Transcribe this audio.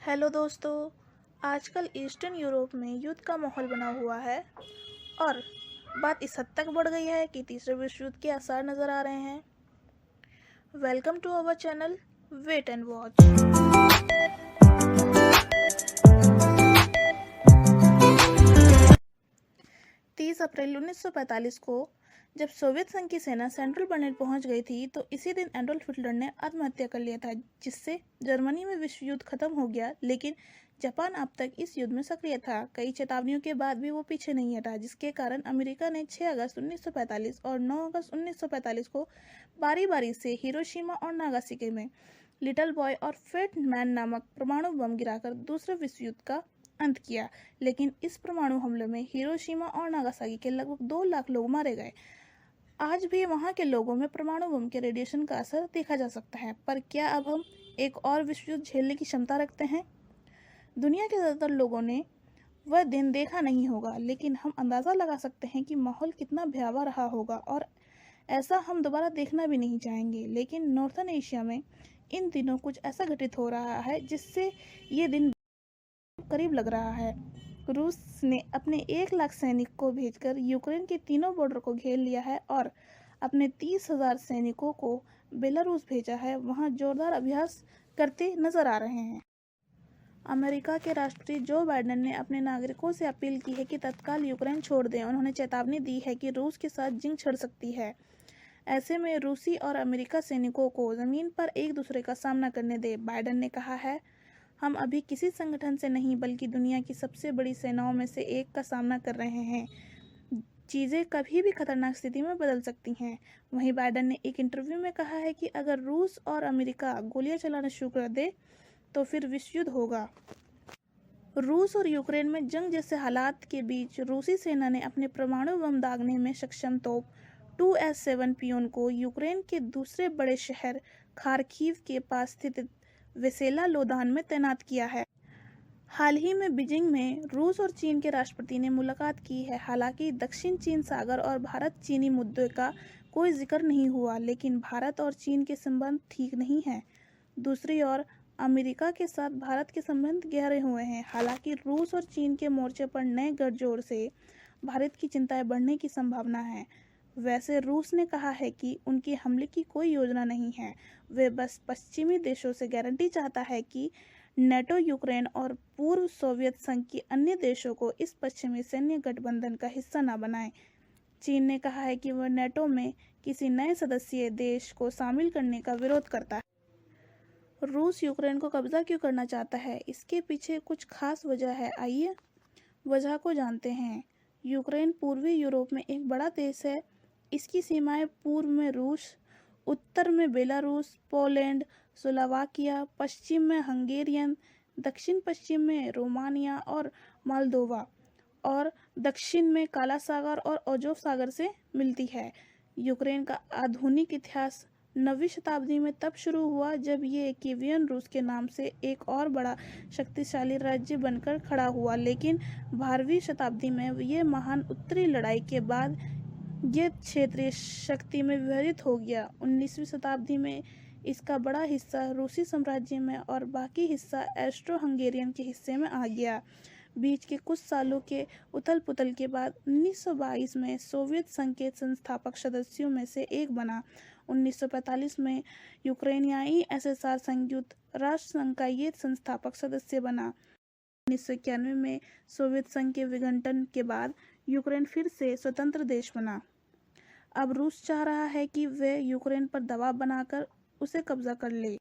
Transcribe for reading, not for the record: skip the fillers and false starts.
Hello दोस्तों। आजकल eastern Europe में युद्ध का माहौल बना हुआ है और बात इस हद तक बढ़ गई है कि तीसरे विश्व युद्ध के आसार नजर आ रहे हैं। Welcome to our channel wait and watch. 30 April 1945 को जब सोवियत संघ की सेना सेंट्रल बर्लिन पहुंच गई थी तो इसी दिन एडोल्फ हिटलर ने आत्महत्या कर लिया था, जिससे जर्मनी में विश्व युद्ध खत्म हो गया। लेकिन जापान अब तक इस युद्ध में सक्रिय था। कई चेतावनियों के बाद भी वो पीछे नहीं हटा, जिसके कारण अमेरिका ने 6 अगस्त 1945 और 9 अगस्त 1945 को बारी बारी से हिरोशिमा और नागासाकी में लिटिल बॉय और फेट मैन नामक परमाणु बम गिराकर दूसरे विश्व युद्ध का अंत किया। लेकिन इस परमाणु हमले में हिरोशिमा और नागासाकी के लगभग 2 लाख लोग मारे गए। आज भी वहां के लोगों में परमाणु बम के रेडिएशन का असर देखा जा सकता है। पर क्या अब हम एक और विश्व युद्ध झेलने की क्षमता रखते हैं? दुनिया के ज्यादातर लोगों ने वह दिन देखा नहीं होगा, लेकिन हम अंदाजा लगा सकते हैं कि माहौल कितना भयावह रहा होगा और ऐसा हम दोबारा देखना भी नहीं चाहेंगे। लेकिन नॉर्थन एशिया में इन दिनों कुछ ऐसा घटित हो रहा है जिससे ये दिन करीब लग रहा है। रूस ने अपने 1 लाख सैनिक को भेजकर यूक्रेन के तीनों बॉर्डर को घेर लिया है और अपने 30,000 सैनिकों को बेलारूस भेजा है। वहां जोरदार अभ्यास करते नजर आ रहे हैं। अमेरिका के राष्ट्रपति जो बाइडेन ने अपने नागरिकों से अपील की है कि तत्काल यूक्रेन छोड़ दें। उन्होंने चेतावनी दी है कि रूस के साथ जंग छिड़ सकती है। ऐसे में रूसी और अमेरिका सैनिकों को जमीन पर एक दूसरे का सामना करने दें। बाइडेन ने कहा है, हम अभी किसी संगठन से नहीं बल्कि दुनिया की सबसे बड़ी सेनाओं में से एक का सामना कर रहे हैं। चीज़ें कभी भी खतरनाक स्थिति में बदल सकती हैं। वहीं बाइडेन ने एक इंटरव्यू में कहा है कि अगर रूस और अमेरिका गोलियां चलाना शुरू कर दे तो फिर विश्व युद्ध होगा। रूस और यूक्रेन में जंग जैसे हालात के बीच रूसी सेना ने अपने परमाणु बम दागने में सक्षम तोप 2S7 पियोन को यूक्रेन के दूसरे बड़े शहर खार्किव के पास स्थित वेसेला लोदान में तैनात किया है। हाल ही में बीजिंग में रूस और चीन के राष्ट्रपति ने मुलाकात की है। हालांकि दक्षिण चीन सागर और भारत चीनी मुद्दे का कोई जिक्र नहीं हुआ, लेकिन भारत और चीन के संबंध ठीक नहीं हैं। दूसरी ओर अमेरिका के साथ भारत के संबंध गहरे हुए हैं। हालांकि रूस और चीन के मोर्चे पर नए गठजोड़ से भारत की चिंताएं बढ़ने की संभावना है। वैसे रूस ने कहा है कि उनकी हमले की कोई योजना नहीं है। वे बस पश्चिमी देशों से गारंटी चाहता है कि नेटो यूक्रेन और पूर्व सोवियत संघ के अन्य देशों को इस पश्चिमी सैन्य गठबंधन का हिस्सा न बनाए। चीन ने कहा है कि वह नेटो में किसी नए सदस्य देश को शामिल करने का विरोध करता है। रूस यूक्रेन को कब्जा क्यों करना चाहता है? इसके पीछे कुछ खास वजह है। आइए वजह को जानते हैं। यूक्रेन पूर्वी यूरोप में एक बड़ा देश है। इसकी सीमाएं पूर्व में रूस, उत्तर में बेलारूस, पोलैंड, स्लोवाकिया, पश्चिम में हंगेरियन, दक्षिण पश्चिम में रोमानिया और मोल्दोवा और दक्षिण में काला सागर और अजोव सागर से मिलती है। यूक्रेन का आधुनिक इतिहास 9वीं शताब्दी में तब शुरू हुआ जब ये कीवियन रूस के नाम से एक और बड़ा शक्तिशाली राज्य बनकर खड़ा हुआ। लेकिन 12वीं शताब्दी में ये महान उत्तरी लड़ाई के बाद ये क्षेत्रीय शक्ति में विभाजित हो गया। 19वीं शताब्दी में इसका बड़ा हिस्सा रूसी साम्राज्य में और बाकी हिस्सा ऑस्ट्रो हंगेरियन के हिस्से में आ गया। बीच के कुछ सालों के उथल पुथल के बाद 1922 में सोवियत संघ के संस्थापक सदस्यों में से एक बना। 1945 में यूक्रेनियाई एसएसआर संयुक्त राष्ट्र संघ का ये संस्थापक सदस्य बना। 1991 में सोवियत संघ के विघटन के बाद यूक्रेन फिर से स्वतंत्र देश बना। अब रूस चाह रहा है कि वह यूक्रेन पर दबाव बनाकर उसे कब्जा कर ले।